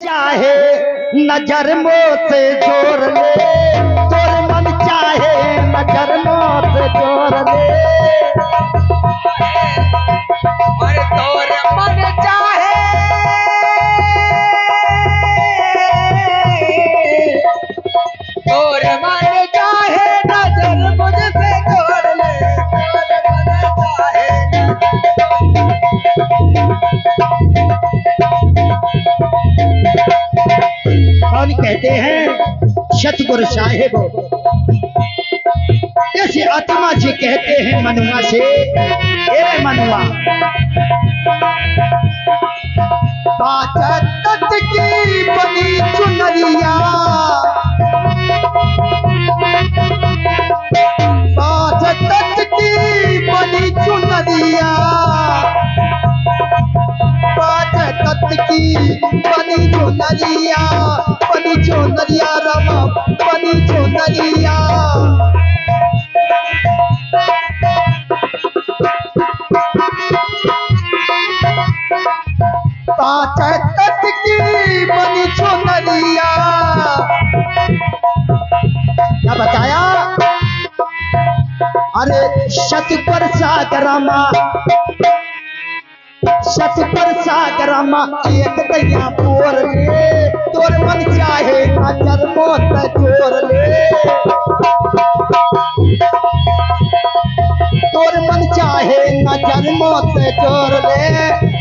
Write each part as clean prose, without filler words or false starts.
चाहे नजर मोह से जोड़ ले, तोर मन चाहे नजर मोह से जोड़ ले। और तोर मन चाहे, तोर मन चाहे नजर मुझसे जोड़ ले, तोर मन चाहे। कौन कहते हैं? सतगुरु साहिब जैसे आत्मा जी कहते हैं मनुआ से, ए मनुआ पाँच तत्व की बनी चुनरिया, पाँच तत्व की बनी चुनरिया, पाँच तत्व की बनी चुनरिया, बनी चुनरिया रमा, बनी चुनरिया। पाँच तत्व की बनी चुनरिया, क्या बताया? अरे सतपर सागरमा, सतपर सागरमा एक दैया पोर ले, तोर मन चाहे नजर मोह से जोड़ ले, तोर मन चाहे नजर मोह से जोड़ ले,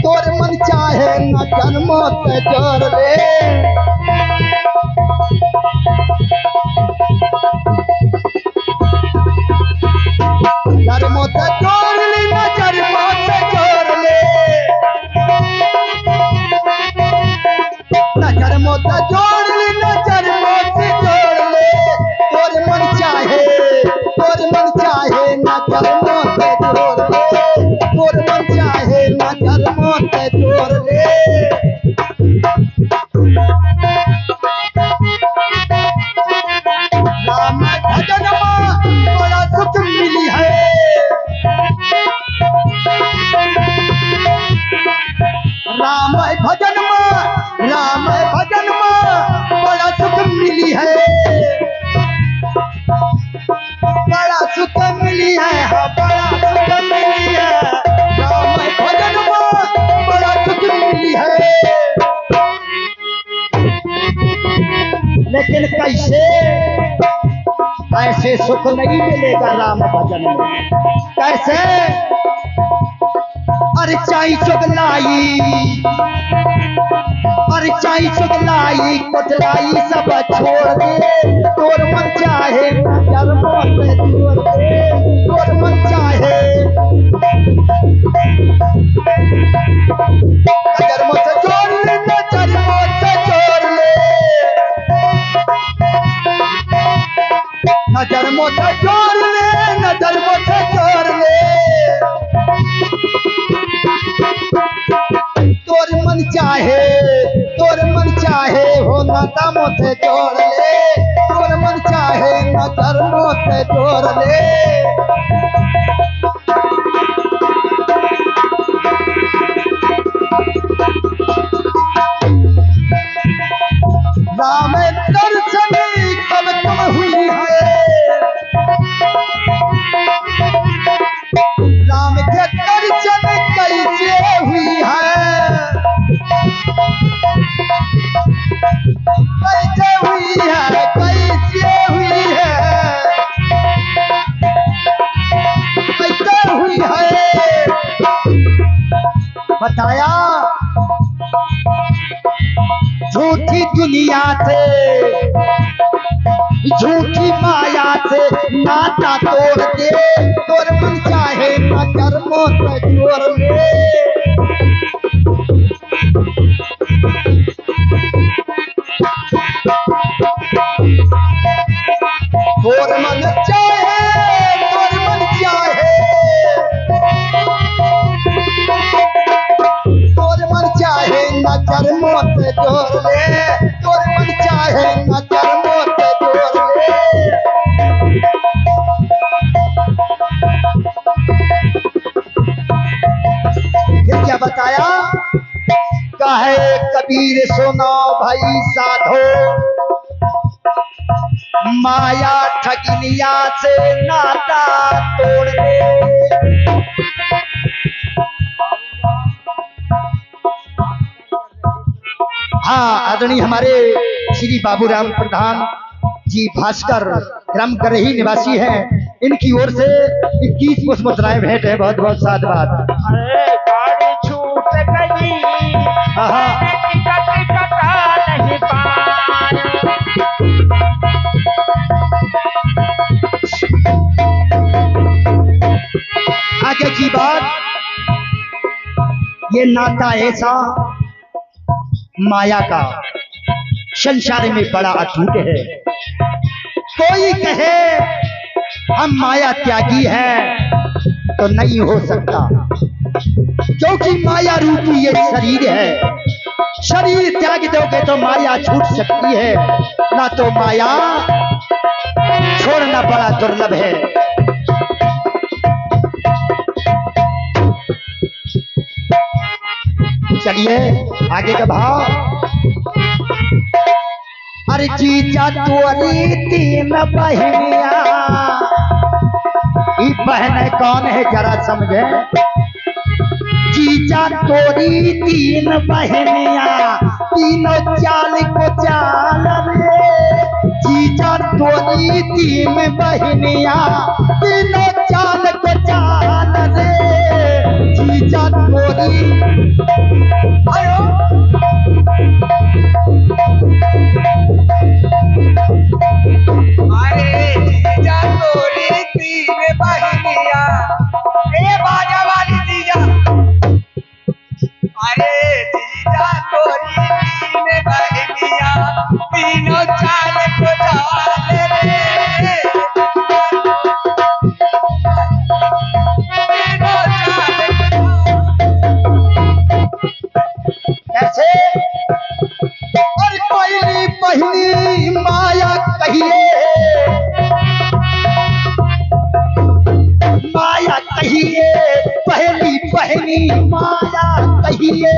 तोर मन चाहे नजर मोह से जोड़ ले। नजर मोह से जोड़ ले, नजर मोह से जोड़ ले, नजर मोह से जोड़ ले, नजर मोह से जोड़ ले, तोर मन चाहे, तोर मन चाहे नजर मोह से जोड़ ले, तोर मन चाहे नजर मोह से जोड़ ले। राम भजन में बड़ा सुख मिली है, राम भजन में, राम भजन में बड़ा सुख मिली है, बड़ा सुख मिली है, हाँ बड़ा सुख मिली है, राम भजन में बड़ा सुख मिली है। लेकिन कैसे? ऐसे सुख नहीं मिलेगा राम भजन में। कैसे? अरे चाई चुगलाई, अरे चाई चुगलाई कोटलाई सब छोड़ दे, तोर मन चाहे नजर मोह से जोड़ दे, तोर मन चाहे नजर मोह से जोड़ ले, नजर मोह से जोड़ ले, नजर मोह से जोड़ ले, नजर मोह से जोड़ ले। तोर मन चाहे, तोर मन चाहे हो नजर मोह से जोड़ ले, तोर मन चाहे नजर मोह से जोड़ ले। राम दर्शन कब तुम हुई है, राम के दर्शन कैसे हुई है, कैसे हुई है, कैसे हुई है, कैसे हुई है? बताया झूठी दुनिया से, झूठी माया से नाता तोड़ दे, तोर मन चाहे नजर मोह से जोड़ ले। तोर मन चाहे, तोर मन चाहे, तोर मन चाहे नजर मोह से जोड़ ले, तोर मन चाहे नजर मोह से जोड़ ले। क्या बताया? काहे कबीर सुनो भाई साधो, माया ठगिनिया से नाता तोड़ दे। हाँ, आदरणीय हमारे श्री बाबूराम प्रधान जी भास्कर ग्राम करही निवासी हैं, इनकी ओर से 21 पुष्प मुद्राएं भेंट है। बहुत बहुत साधुवाद। अरे गाड़ी छूट गई, टिकट कटा नहीं पाया। आगे की बात, ये नाता ऐसा माया का संसार में बड़ा अटूट है। कोई कहे हम माया त्यागी है तो नहीं हो सकता, क्योंकि माया रूपी ये शरीर है। शरीर त्याग दोगे तो माया छूट सकती है, ना तो माया छोड़ना बड़ा दुर्लभ है। चलिए आगे का भाव। अरे जीजा तोरी 3 बहनिया, ये बहन कौन है जरा समझे। जीजा तोरी 3 बहनिया, तीनों चाल को चाल रे। जीजा तोरी 3 बहनिया, तीनों चाल को चाल रे। जीजा तोरी आयो अरे जीजा तोरी 3 बहनिया, ए बाजा वाली जीजा। अरे जीजा तोरी 3 बहनिया, तीनों चाल को चाल रे। तीनों चाल कैसे। और पहली पहली माया कहिए, माया कहिए, पहली पहली माया कहिए।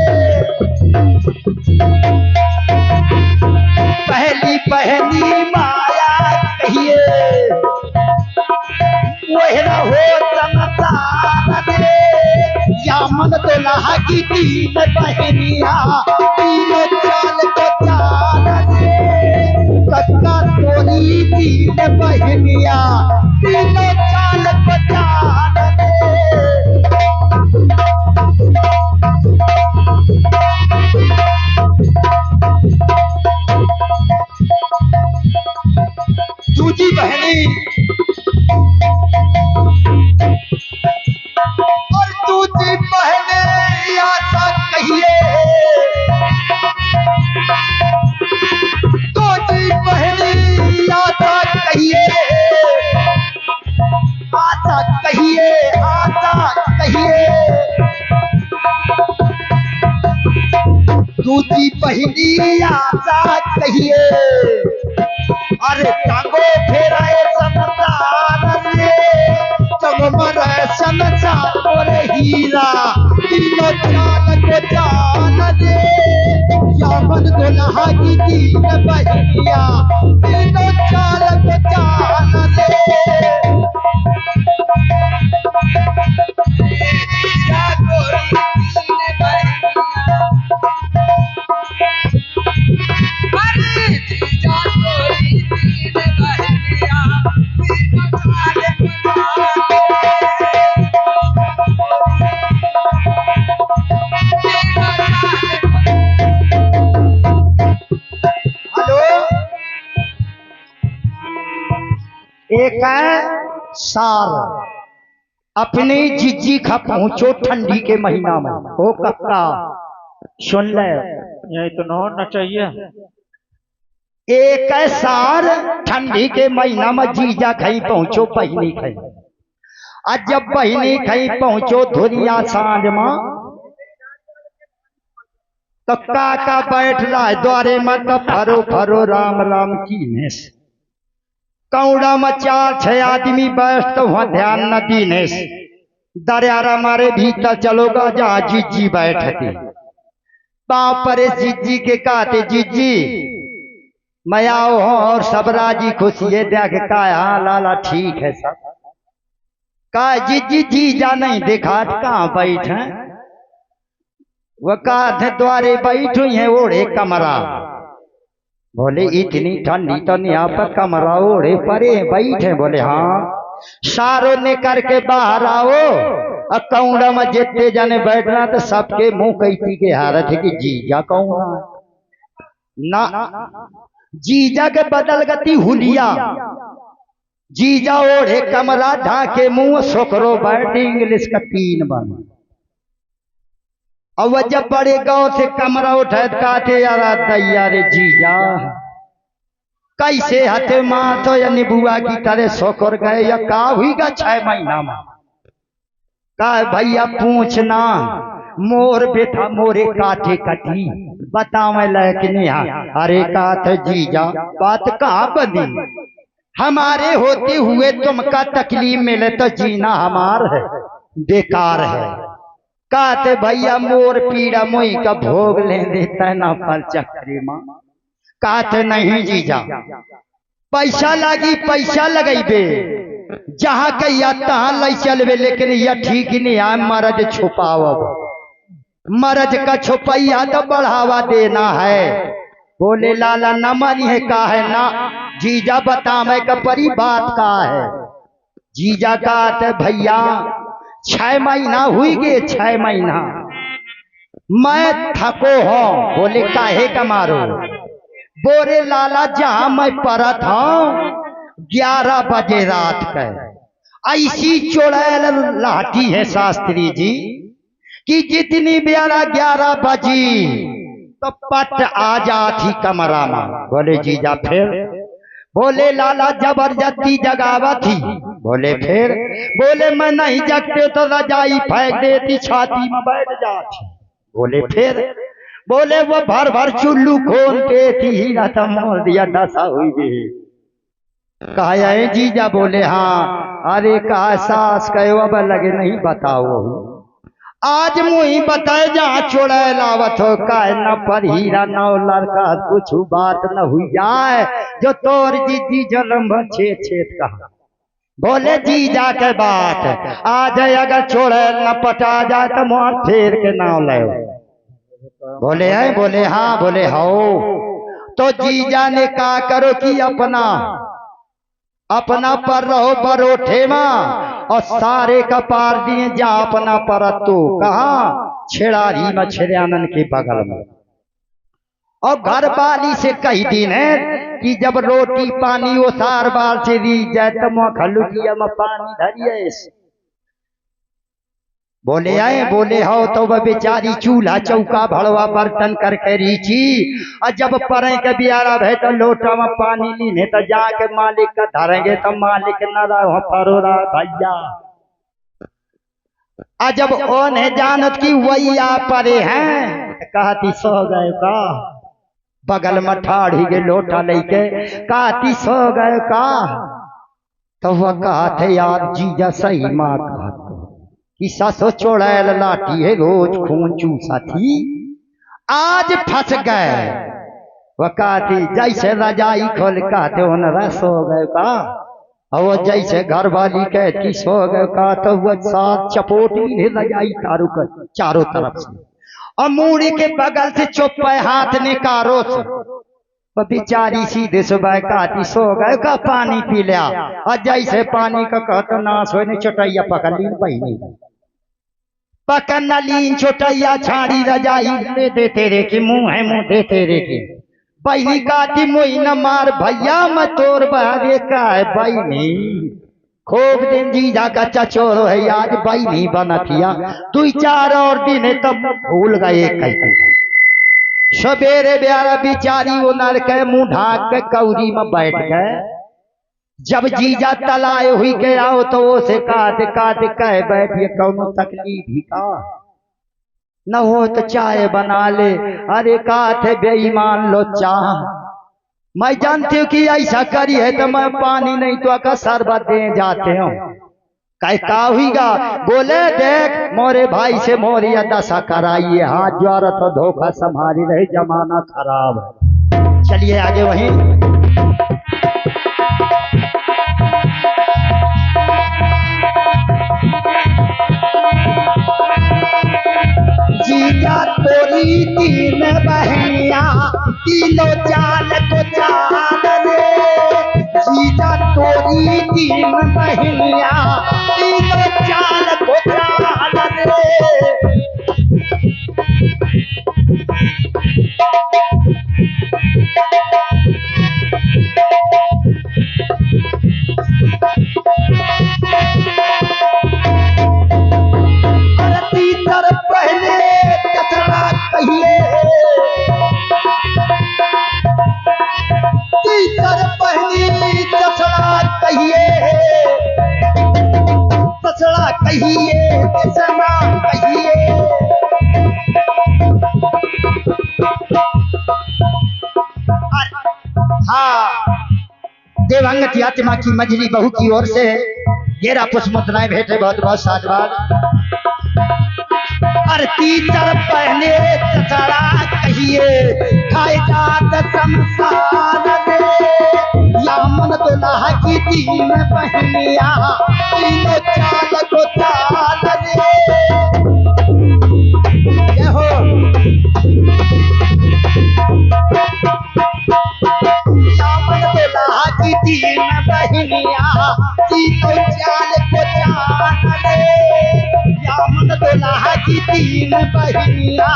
पहली पहली माया कहिए, वह हो संसार रे। या मन तो लहा की 3 बहनिया, तीनों चाल को चाल रे। कक्का तोरी 3 बहनिया, तीनों चाल को चाल रे। दूजी बहनी और दूजी बहने आशा कहिए। दूजी बहनी आशा कहिए, आशा कहिए, आशा कहिए। दूजी बहनी आशा कहिए। अरे टांगो फेराए संसार रे, चममर संसार और हीरा, तीनों चाल को चाल रे। यामन दुल्हा की 3 बहनिया, तीनों चाल को चाल रे। जीजा तोरी 3 बहनिया, अरे जीजा तोरी 3 बहनिया, तीनों चाल को चाल रे। तीनों चाल हेलो, एक है सार अपने जिज्जी खा पहुंचो ठंडी के महीना में। ओ कक्का सुन ले, यही तो न होना चाहिए। एक है सार ठंडी के महीना में जीजा कहीं पहुंचो बहनी कहीं। आज जब बहनी कहीं पहुंचो धुरिया सांझ में, तो काका बैठ रहा है द्वारे में, तो फरो फरो राम राम की नेस। कौड़ा में 4-6 आदमी बैठ तो वहां ध्यान न दीने दरियारा मारे भीतर चलोगा जहाँ जीजी बैठती। पाँव पर जीजी के कहते जीजी मैं आओ हूं और सब राजी खुश ये देख का हाँ लाला ठीक है सब का जीजी जीजा नहीं देखा कहाँ बैठे वो कहा द्वारे बैठ हुई है ओढ़े कमरा बोले इतनी ठंडी तो नहीं आप कमरा ओढ़े परे बैठे बोले हाँ सारों ने करके बाहर आओ अकाउंट में जितने जाने बैठना तो सबके मुंह कहती के हारत है कि जीजा कौन ना जीजा के बदल गति हुलिया जीजा ओढ़े कमरा ढाके मुंह सोकरो बैठ इंग्लिश का 3 बन और वह जब बड़े गांव से कमरा उठाए काटे यार दैया रे जीजा कैसे हथे माँ तो या निबुआ की तरह सोकर गए या का हुई गा 6 महीना में का भैया पूछना मोर बेटा मोरे काटे कटी बतावे लायक नहीं अरे काथ जीजा बात कहाँ बनी हमारे होते हुए तुमका तकलीफ मिले तो जीना हमार है बेकार है कहते भैया मोर पीड़ा मोई का भोग ले देता ना पर चक्री माँ कहते नहीं जीजा पैसा लगी पैसा लगेबे जहाँ कहिया तहाँ लै चलबे लेकिन यह ठीक नहीं है मरद छुपाव मरद का छुपैया तो बढ़ावा देना है बोले लाला न मनी है का है ना जीजा बतावे का परी बात का है जीजा कहते भैया 6 महीना हुई गए 6 महीना मैं थको हूँ बोले काहे का मारो बोरे लाला जहां मैं परत हूँ 11 बजे रात का ऐसी चुड़ैल लाठी है शास्त्री जी कि जितनी बेरा 11 बजी तो पट आ जाती कमरा में बोले जीजा फिर बोले लाला जबरदस्ती जगावा थी बोले फिर बोले मैं नहीं जगते तो रजाई फेंक देती छाती में बैठ जाती बोले फिर बोले वो भर भर चुल्लू खोल के थी हीरा तो मोल दिया दशा हुई गई कहा है जीजा बोले हाँ अरे कहा सास कहे अब लगे नहीं बताओ आज मुही बताए जहाँ चुड़ैल लावत हो का न पर हीरा न लड़का कुछ बात न हुई जाए जो तोर जीजी जलम छेद छेद कहा बोले जीजा के बात आज अगर चुड़ैल न पटा जाए तो मुँह फेर के नाम ले बोले है बोले हाँ बोले हो तो जीजा ने कहा करो कि अपना पर रहो बरोठे में और सारे का पार दिए जा अपना पर तो कहा छेड़ारी में छेड़ानन के बगल में और घर वाली से कही दिन है कि जब रोटी पानी वो सार बार से दी जाए तो मुँह खलुकिया में पानी धरिए बोले आए बोले हो तो वह बेचारी चूल्हा चौका भड़वा बर्तन करके रीची और जब परे के बियारा भे तो लोटा में पानी लीने तो जाके मालिक का धरेंगे तो मालिक न रहो परोरा भैया और जब ओने जानत की वही आ परे हैं कहती सो गए का बगल में ठाड़ी के लोटा लेके कहती सो गए का तो वह कहते यार जीजा सही माँ कहा कि ससो चुड़ैल लाठी है रोज खून चूसा थी आज फंस गए वह कहती जैसे रजाई खोल कहते हो न सो गए का और वो जैसे घर वाली कहती सो गए का तो वह साथ चपोटी रजाई चारों तरफ से और मूड़ी के बगल से चुप हाथ निकारो से वो बेचारी सीधे सुबह कहती सो गए का पानी पी लिया और जैसे पानी का कहते नाश हो चटैया पकड़ ली बहनी पकड़ना लीन छोटैया छाड़ी रजाई दे देते रे कि मुंह है मुंह देते रे कि बहनी काटी मुई न मार भैया मैं तोर बहारे का है बहनी खूब दिन जीजा का चचोरो है आज बहनी बनतिया 2-4 और दिन है तब भूल गए कहीं सवेरे ब्यारा बिचारी वो नर के मुंह ढाक के कौरी में बैठ गए जब जीजा तलाए हुई के आओ तो वो से काट काट कह बैठिए कौनो तकलीफ ही का न हो तो चाय बना ले अरे काथे बेईमान लो चाह मैं जानती हूँ कि ऐसा करी है तो मैं पानी नहीं तो का शरबत दे जाते हूँ का हुईगा? बोले देख मोरे भाई से मोरी दशा कराइए, हाथ ज्वार तो धोखा संभाली रहे, जमाना खराब है। चलिए आगे वहीं जीजा तोरी तीन बहनिया तीनों चाल को चाल रे, जीजा तोरी तीन बहनिया तीनों चाल को चाल रे। देवांगत आत्मा की मजली बहू की ओर से घेरा पुष्पमुद्राएं भेंटे बहुत बहुत साधवाद। आरती तर पहने चचड़ा कहिए खाए जात संसार रे, यामन तो लाह की तीन बहनिया तीनों चाल को चाल रे। जय हो यामन तो लाह की तीन बहनिया तीनों चाल को चाल रे, यामन तो लाह की तीन बहनिया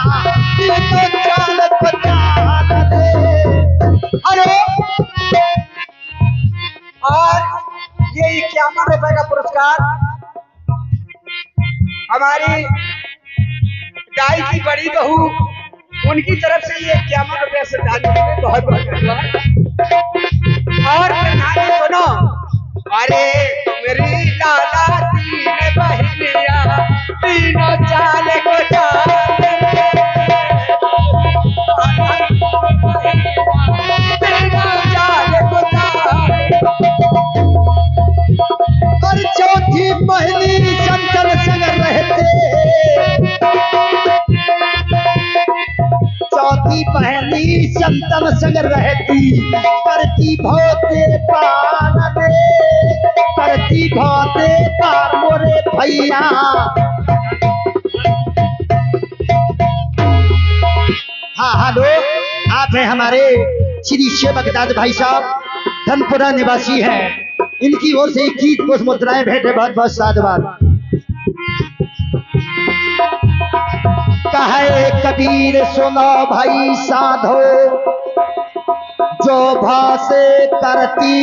तीनों चाल को चाल रे। अरे और ये 51 रुपए का पुरस्कार हमारी दाई की बड़ी बहू, उनकी तरफ से ये 51 रुपए से दान में बहुत बहुत धन्यवाद। और प्रधानी सुनो, अरे मेरी लाला तीन बहनिया तीनों चाल को चाल रे, तीनों चाल को चाल। और चौथी पहली संतन संग रहते, चौथी पहली संतन संग रहती, करती भोते पार रे, करती भोते पार मोरे भैया। हाँ हेलो, आप हैं हमारे श्री सेवकदास भाई साहब, धनपुरा निवासी हैं। इनकी ओर से 21 पुष्पमुद्राएं भेंटे बहुत बहुत साधुवाद। कहे कबीर सुनो भाई साधो, जो भाषे करती